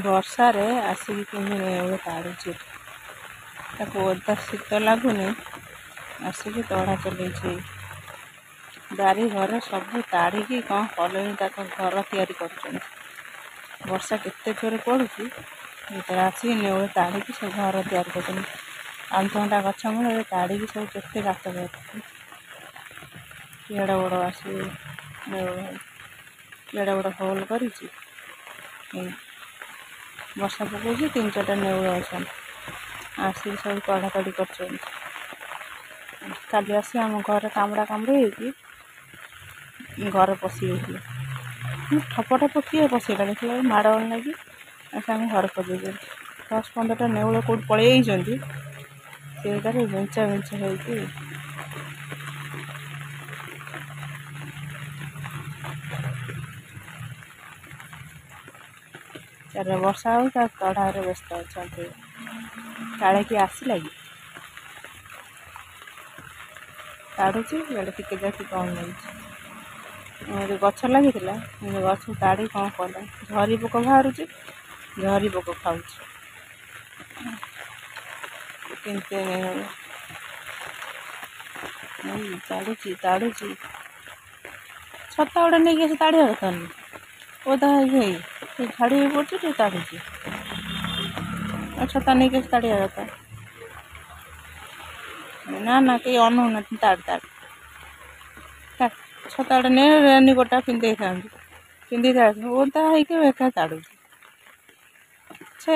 वर्षा रे आसिक केमी ताड़ुची ओदा शीत लगुनि आसिक तड़ा चल बारी घर सब ताड़ी कौन कले घर तैयारी कर वर्षा केते जोर पड़ुची आसिक नेउल ताड़ी सब घर तैयारी कर आमथंडा गछ मूल ताड़ी सब केते गात केड़ बड़ आसी केड़ बड़ होल कर वर्षा पकाउछ 3-4टा नेउल अच्छा आसिक सब तड़ा तड़ी कर काली आसी आम घर कामड़ा कामड़ी घर पशि ठपटा किए पशेगा देखिए माड़ लगी आम घर पशे 10-15टा नेउल कौट पलि से बेंचा बेंचा हो वर्षा हो तड़ारे व्यस्त अच्छा काले कि आसला कि ताड़ुची बेले टिके जाकि कौन नहीं गछ लगी गछ ताड़ी कौन कला झरी पोक बाहर झरी पोक खाऊ ताड़ुची ताड़ुची छता गोटे नहीं ताड़ा कथा नहीं ओदा झाड़ी पड़े ताड़ुची छता नहीं ताड़ा कथा ना ना कहीं अनौना ताड़ ताड़ छता गोटे नहीं रेनिकोटा पिंधे था ओदा होका ताड़ू छे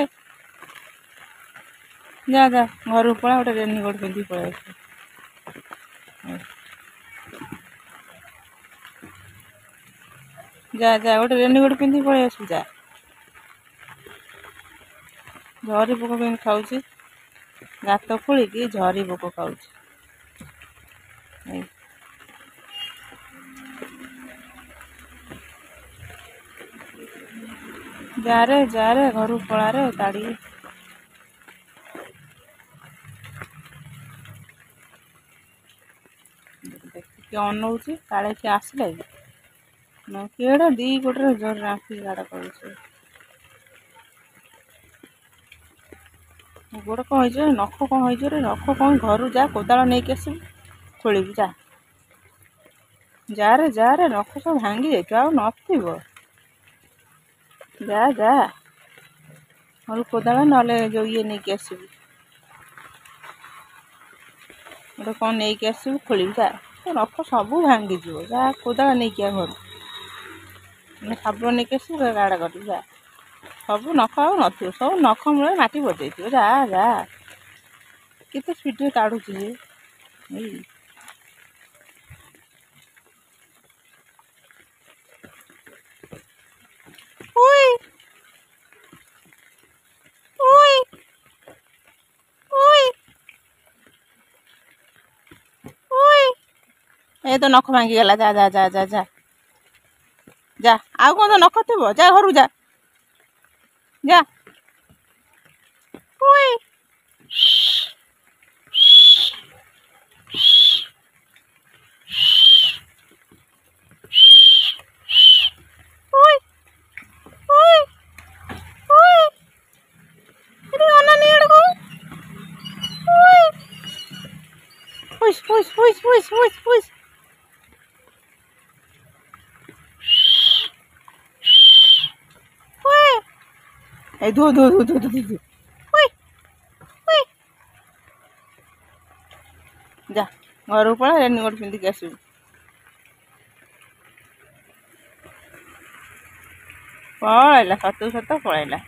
जा जा घर पड़ा गोटे रेनिकोट पिंधि पड़े जा जा गोटे रेनिकोट पिंधि पड़े आसू जा झरी पोक के खाऊ गात खोलिकी झरी पोक खाऊ जा रे घर पड़ा रे ताड़ी देखिए अनौची काले कि आसला केड़ा दी गोटे जोर राखी गाड़ा कर गोड़ कौन हो नख कौन हो नख कौन घर जा कोदाल नहीं आस खोल जा रे नख सब भांगी जाए नथिब जा जा घर कोदाल ना जो ये नहीं आसबू गोटे कौन नहीं आसबू खोल जा नख सब भांगी जा कोदाल नहीं क्या घर साबुन नहीं आसबू गाड़ा कर जा सब नख आ न सब नख मूल माटी बजे जा जा केते स्पीड ताड़ुची ए तो नख भांगी गला जा जा जा जा जा जा आउ कौन तो नख थी जा घर जा जा धो धो धो धो धो धो जा घर पड़ा रेनिकोट पिंधिक आसू पलैला सतु सत पलैला।